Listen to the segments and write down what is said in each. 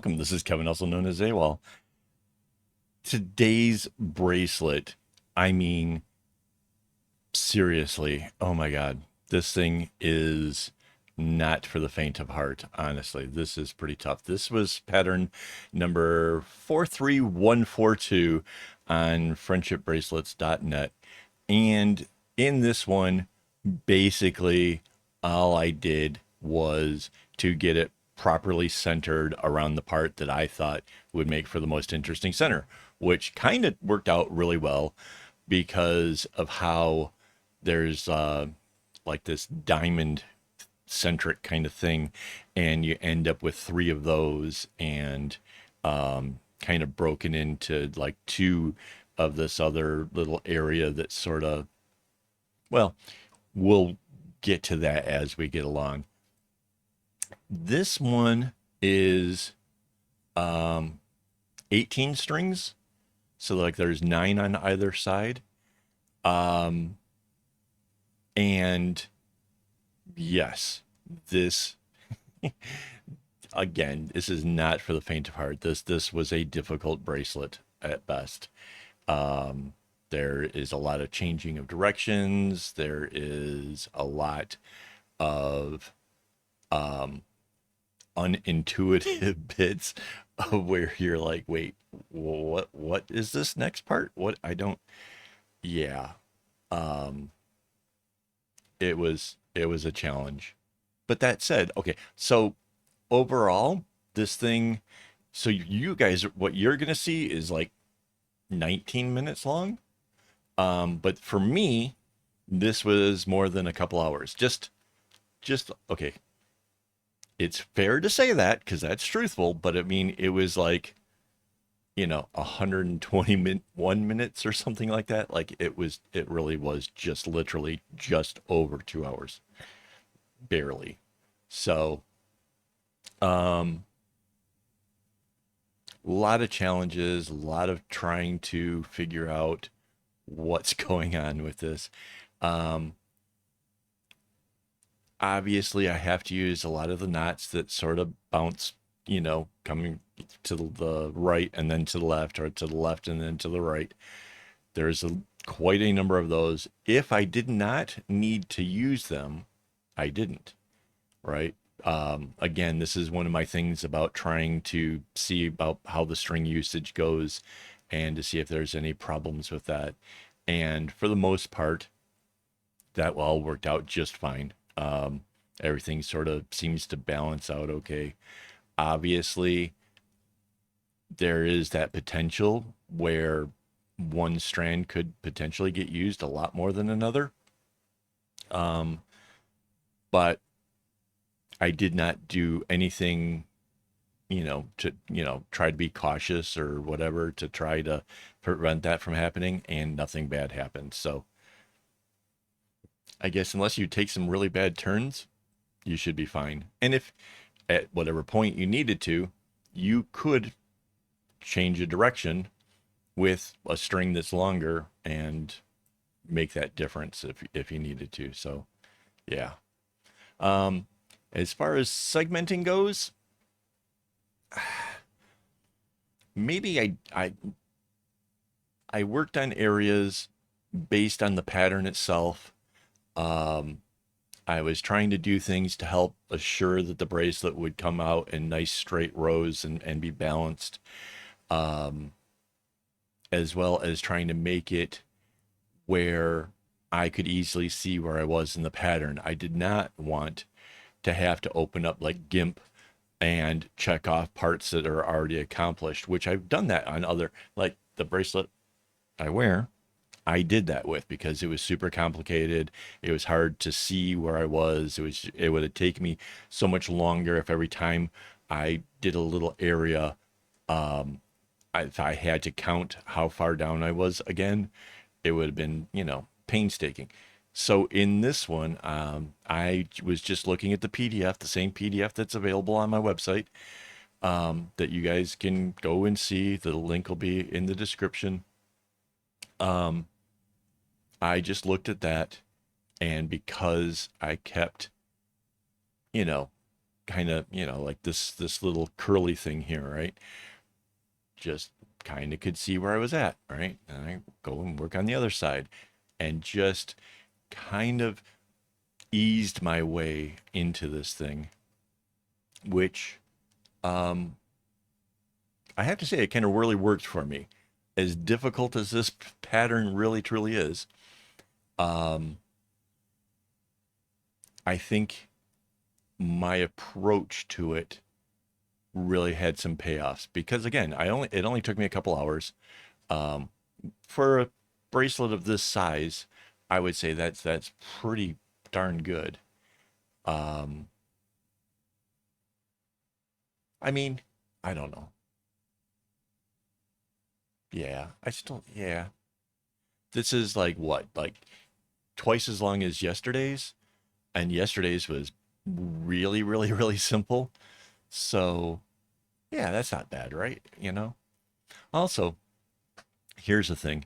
welcome. This is Kevin, also known as AWOL. Today's bracelet, I mean, seriously, oh my God, this thing is not for the faint of heart, honestly. This is pretty tough. This was pattern number 43142 on friendshipbracelets.net. And in this one, basically, all I did was to get it properly centered around the part that I thought would make for the most interesting center, which kind of worked out really well because of how there's like this diamond centric kind of thing, and you end up with three of those and kind of broken into like two of this other little area that's sort of, well, we'll get to that as we get along. This one is um, 18 strings. So like there's nine on either side. Um, and yes, this again, this is not for the faint of heart. This was a difficult bracelet at best. There is a lot of changing of directions. There is a lot of unintuitive bits of where you're like, wait, what is this next part? What I don't yeah. Um it was a challenge. But that said, okay, so overall, this thing, so you guys, what you're gonna see is like 19 minutes long. But for me, this was more than a couple hours. Just okay. It's fair to say that because that's truthful, but I mean, it was like, 121 minutes or something like that. Like it really was just literally just over 2 hours, barely. So, um, a lot of challenges, a lot of trying to figure out what's going on with this. Um, Obviously, I have to use a lot of the knots that sort of bounce, coming to the right and then to the left, or to the left and then to the right. There's quite a number of those. If I did not need to use them, I didn't, right? Again, this is one of my things about trying to see about how the string usage goes and to see if there's any problems with that. And for the most part, that all worked out just fine. Everything sort of seems to balance out okay. Obviously, there is that potential where one strand could potentially get used a lot more than another. Um, but I did not do anything, to, try to be cautious or whatever to try to prevent that from happening, and nothing bad happened. So I guess unless you take some really bad turns, you should be fine. And if at whatever point you needed to, you could change a direction with a string that's longer and make that difference if you needed to. So yeah. Um, as far as segmenting goes, maybe I worked on areas based on the pattern itself. Um, I was trying to do things to help assure that the bracelet would come out in nice straight rows and be balanced, um, as well as trying to make it where I could easily see where I was in the pattern. I did not want to have to open up like GIMP and check off parts that are already accomplished, which I've done that on other, like the bracelet I wear. I did that with because it was super complicated. It was hard to see where I was. It would have taken me so much longer if every time I did a little area, um, if I had to count how far down I was again, it would have been, painstaking. So in this one, I was just looking at the PDF, the same PDF that's available on my website, that you guys can go and see. The link will be in the description. Um, I just looked at that, and because I kept, you know, kind of, like this little curly thing here, right? Just kind of could see where I was at, right? And I go and work on the other side and just kind of eased my way into this thing, which um, I have to say it kind of really worked for me. As difficult as this pattern really truly is, um, I think my approach to it really had some payoffs because again, it only took me a couple hours. Um, for a bracelet of this size, I would say that's pretty darn good. Um, I mean, I don't know. Yeah, yeah. This is like what, like twice as long as yesterday's, and yesterday's was really, really, really simple. So yeah, that's not bad, right? Also, here's the thing: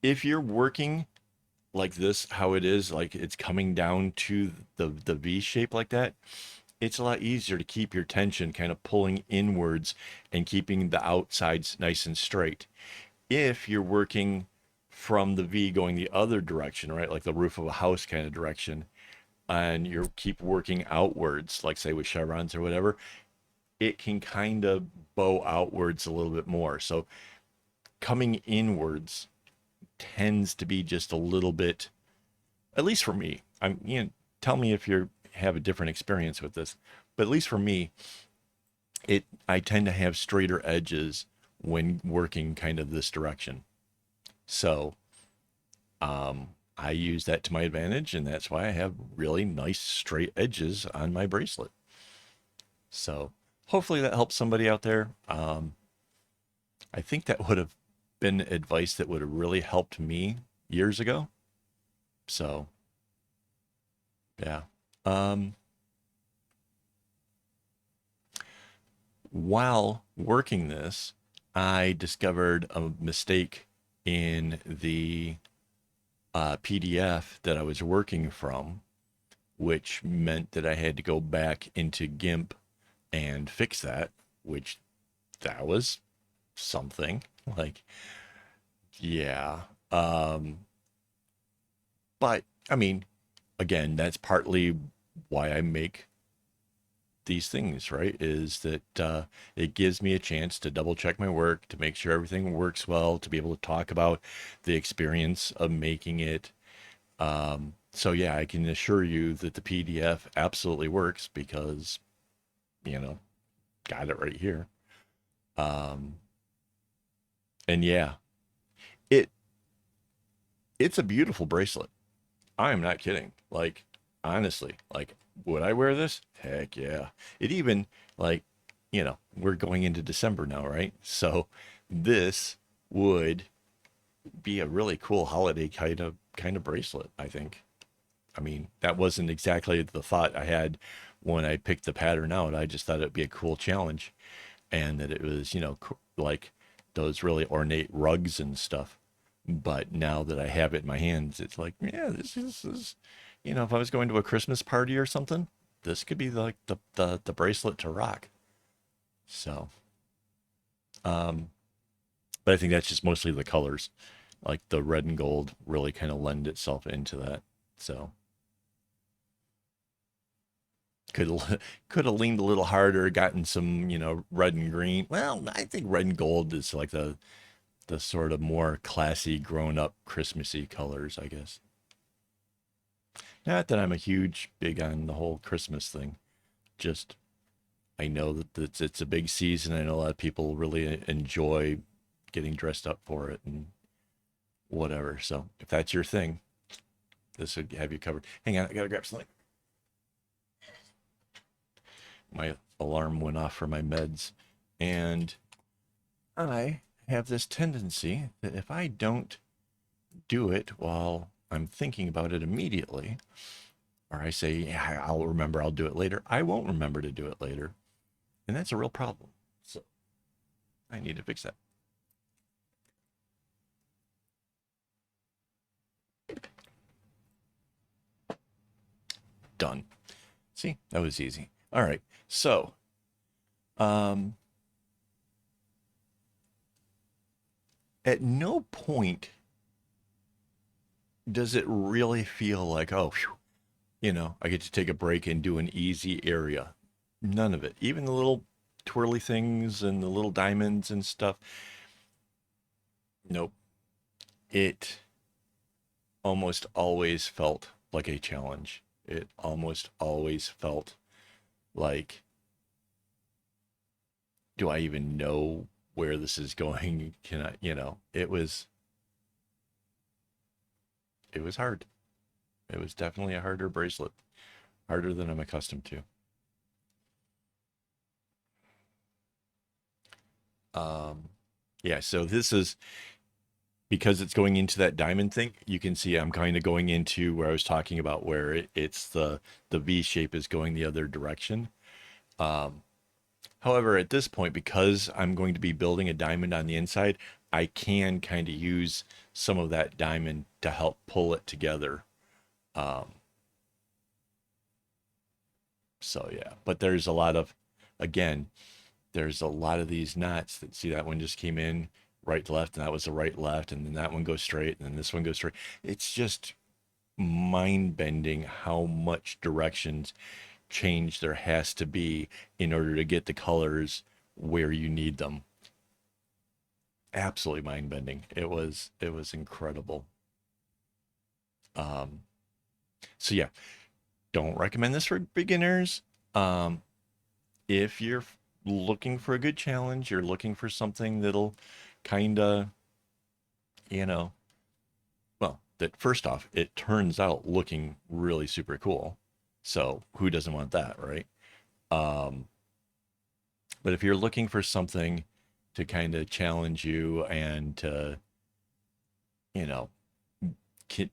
if you're working like this, how it is, like it's coming down to the V shape like that, it's a lot easier to keep your tension kind of pulling inwards and keeping the outsides nice and straight. If you're working from the V going the other direction, right, like the roof of a house kind of direction, and you keep working outwards, like say with chevrons or whatever, it can kind of bow outwards a little bit more. So coming inwards tends to be just a little bit, at least for me. Tell me if you have a different experience with this, but at least for me, I tend to have straighter edges when working kind of this direction. So I use that to my advantage, and that's why I have really nice straight edges on my bracelet. So hopefully that helps somebody out there. I think that would have been advice that would have really helped me years ago. So yeah. Um, while working this, I discovered a mistake in the PDF that I was working from, which meant that I had to go back into GIMP and fix that, which that was something. Like, yeah. Um, but I mean, again, that's partly why I make these things, right? Is that it gives me a chance to double check my work, to make sure everything works well, to be able to talk about the experience of making it. So yeah, I can assure you that the PDF absolutely works because, you know, got it right here. Um, and yeah, it it's a beautiful bracelet. I am not kidding. Like, honestly, like, would I wear this? Heck yeah. It even, like, we're going into December now, right? So this would be a really cool holiday kind of bracelet, I think. I mean, that wasn't exactly the thought I had when I picked the pattern out. I just thought it'd be a cool challenge and that it was, like those really ornate rugs and stuff. But now that I have it in my hands, it's like, yeah, this is, if I was going to a Christmas party or something, this could be like the bracelet to rock. So, um, but I think that's just mostly the colors, like the red and gold really kind of lend itself into that. So could could have leaned a little harder, gotten some, red and green. Well, I think red and gold is like the sort of more classy, grown up, Christmassy colors, I guess. Not that I'm a huge big on the whole Christmas thing. Just I know that it's a big season. I know a lot of people really enjoy getting dressed up for it and whatever. So if that's your thing, this would have you covered. Hang on, I gotta grab something. My alarm went off for my meds, and I have this tendency that if I don't do it while I'm thinking about it immediately, or I say, yeah, I'll remember, I'll do it later, I won't remember to do it later. And that's a real problem. So I need to fix that. Done. See, that was easy. All right. So, um, at no point does it really feel like, oh, phew, I get to take a break and do an easy area. None of it. Even the little twirly things and the little diamonds and stuff. Nope. It almost always felt like a challenge. It almost always felt like, do I even know where this is going? Can I, it was hard. It was definitely a harder bracelet, harder than I'm accustomed to. Um, yeah, so this is because it's going into that diamond thing. You can see I'm kind of going into where I was talking about where it's the V shape is going the other direction. Um, However, at this point, because I'm going to be building a diamond on the inside, I can kind of use some of that diamond to help pull it together. Um, so yeah, but again, there's a lot of these knots that see that one just came in right to left, and that was the right left, and then that one goes straight, and then this one goes straight. It's just mind bending how much directions change there has to be in order to get the colors where you need them. Absolutely mind bending. It was incredible. Um, so yeah, don't recommend this for beginners. Um, if you're looking for a good challenge, you're looking for something that'll kind of, you know, well, that first off, it turns out looking really super cool. So who doesn't want that, right? Um, but if you're looking for something to kind of challenge you and to, you know,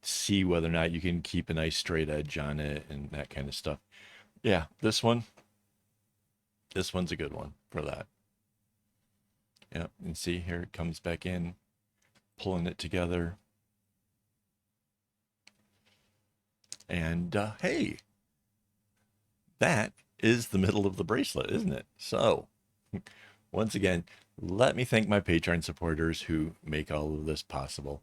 see whether or not you can keep a nice straight edge on it and that kind of stuff. Yeah, this one's a good one for that. Yeah, and see here it comes back in, pulling it together. And hey, that is the middle of the bracelet, isn't it? So, once again, let me thank my Patreon supporters who make all of this possible.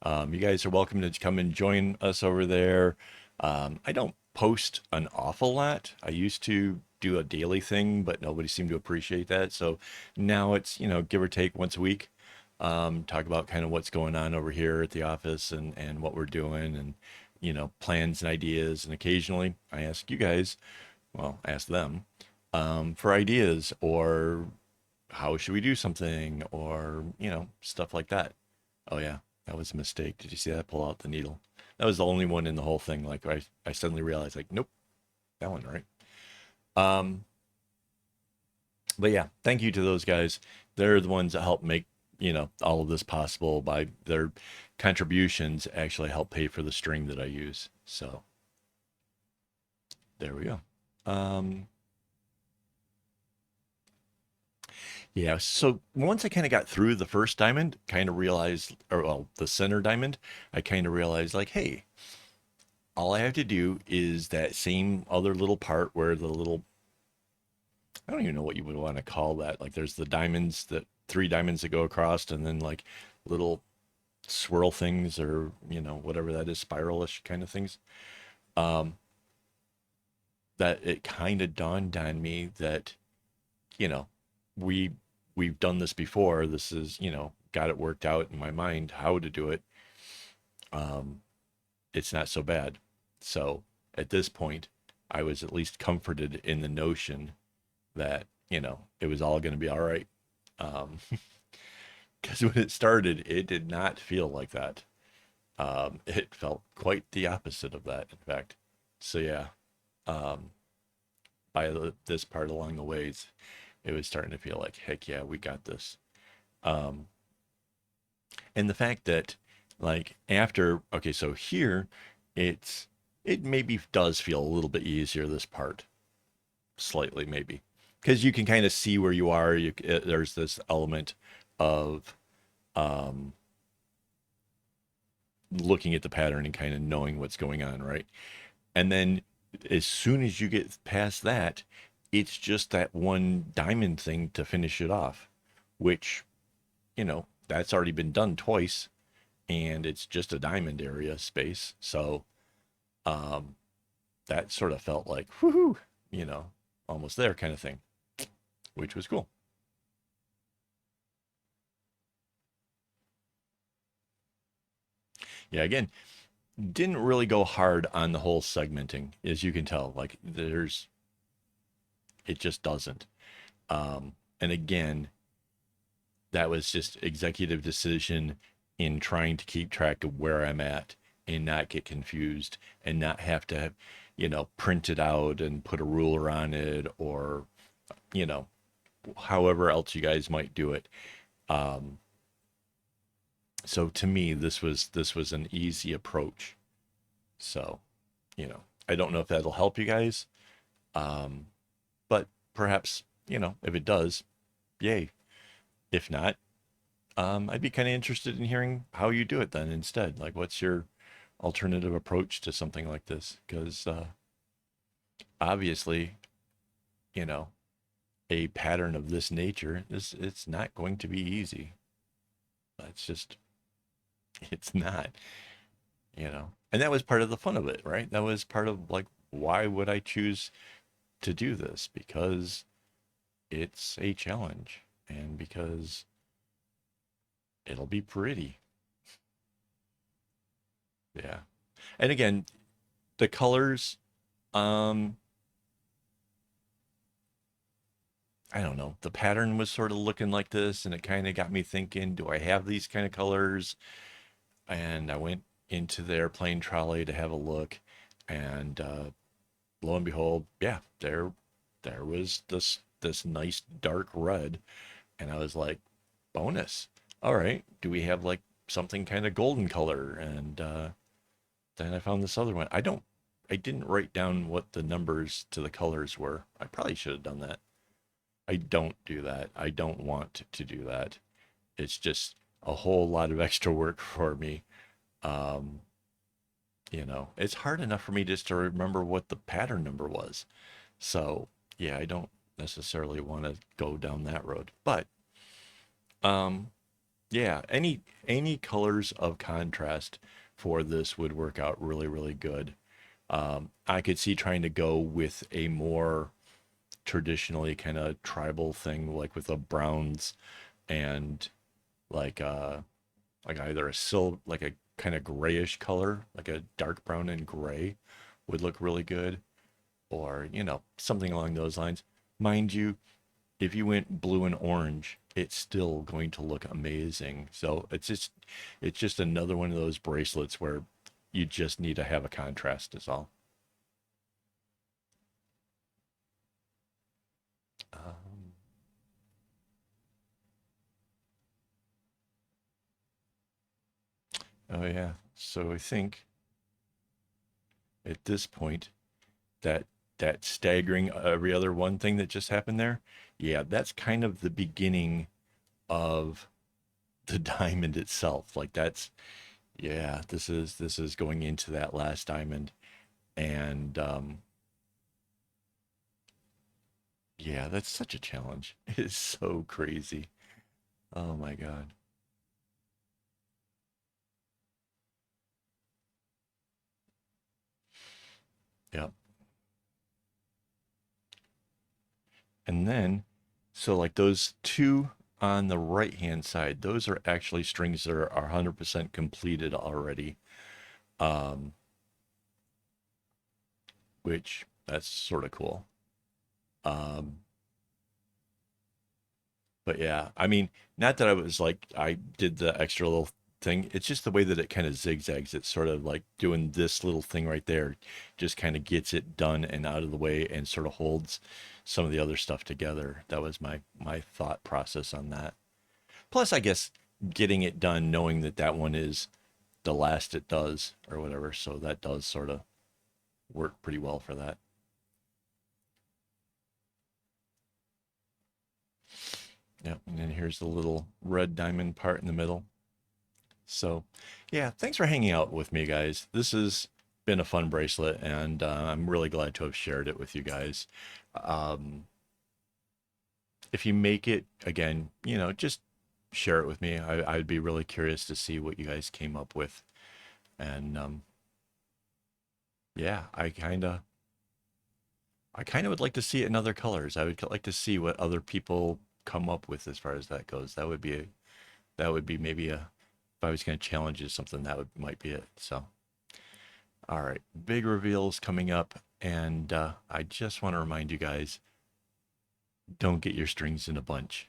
You guys are welcome to come and join us over there. I don't post an awful lot. I used to do a daily thing, but nobody seemed to appreciate that. So now it's, give or take once a week. Talk about kind of what's going on over here at the office and what we're doing and, plans and ideas. And occasionally I ask you guys, well, ask them for ideas or how should we do something or, stuff like that. Oh, yeah, that was a mistake. Did you see that? Pull out the needle. That was the only one in the whole thing. Like, I suddenly realized, like, nope, that one, right? Um, but yeah, thank you to those guys. They're the ones that help make, all of this possible by their contributions actually help pay for the string that I use. So there we go. Um, Yeah, so once I kind of got through the first diamond, kind of realized, or well, the center diamond, I kind of realized like, hey, all I have to do is that same other little part where the little, I don't even know what you would want to call that. Like there's the diamonds that three diamonds that go across and then like little swirl things or, whatever that is, spiralish kind of things. Um, that it kind of dawned on me that, you know, we we've done this before. This is, got it worked out in my mind how to do it. Um, it's not so bad. So at this point, I was at least comforted in the notion that, it was all going to be all right. Because when it started, it did not feel like that. It felt quite the opposite of that, in fact. So yeah, um, by this part along the ways, it was starting to feel like, heck yeah, we got this. Um, and the fact that like after okay, so here it's it maybe does feel a little bit easier this part slightly maybe because you can kind of see where you are. There's this element of um, looking at the pattern and kind of knowing what's going on, right? And then as soon as you get past that, it's just that one diamond thing to finish it off, which, that's already been done twice, and it's just a diamond area space. So um, that sort of felt like, woohoo, you know, almost there kind of thing, which was cool. Yeah, again, didn't really go hard on the whole segmenting, as you can tell. Like, it just doesn't. And again, that was just executive decision in trying to keep track of where I'm at and not get confused and not have to, print it out and put a ruler on it, or, you know, however else you guys might do it. Um, so to me, this was an easy approach. So, I don't know if that'll help you guys, um, but perhaps, if it does, yay. If not, I'd be kind of interested in hearing how you do it then instead. Like, what's your alternative approach to something like this? Because obviously, you know, a pattern of this nature is it's not going to be easy. It's just it's not, And that was part of the fun of it, right? That was part of like why would I choose to do this? Because it's a challenge and because it'll be pretty. Yeah. And again, the colors, um, I don't know. The pattern was sort of looking like this, and it kind of got me thinking, do I have these kind of colors? And I went into the airplane trolley to have a look, and lo and behold, yeah, there was this nice dark red, and I was like, bonus. All right, do we have like something kind of golden color? And then I found this other one. I didn't write down what the numbers to the colors were. I probably should have done that. I don't do that. I don't want to do that. It's just a whole lot of extra work for me. Um, it's hard enough for me just to remember what the pattern number was. So, yeah, I don't necessarily want to go down that road. But um, yeah, any colors of contrast for this would work out really, really good. I could see trying to go with a more traditionally kind of tribal thing, like with the browns and like like either a like a kind of grayish color, like a dark brown and gray would look really good, or something along those lines. Mind you, if you went blue and orange, it's still going to look amazing. So it's just another one of those bracelets where you just need to have a contrast is all. Um, oh yeah. So I think at this point that that staggering every other one thing that just happened there, yeah, that's kind of the beginning of the diamond itself. Like that's yeah, this is going into that last diamond, and yeah, that's such a challenge. It's so crazy. Oh my god. Yep. And then, so like those two on the right hand side, those are actually strings that are 100% completed already. Um, which that's sort of cool. Um, but yeah, I mean, not that I was like I did the extra little thing. It's just the way that it kind of zigzags. It's sort of like doing this little thing right there, just kind of gets it done and out of the way, and sort of holds some of the other stuff together. That was my thought process on that. Plus, I guess getting it done, knowing that that one is the last it does or whatever, so that does sort of work pretty well for that. Yep. And then here's the little red diamond part in the middle. So, yeah, thanks for hanging out with me, guys. This is been a fun bracelet, and I'm really glad to have shared it with you guys. Um, if you make it again, just share it with me. I'd be really curious to see what you guys came up with. And yeah, I kind of would like to see it in other colors. I would like to see what other people come up with as far as that goes. That would be maybe a, if I was going to challenge you something, that would might be it. So, all right, big reveals coming up, and I just want to remind you guys, don't get your strings in a bunch.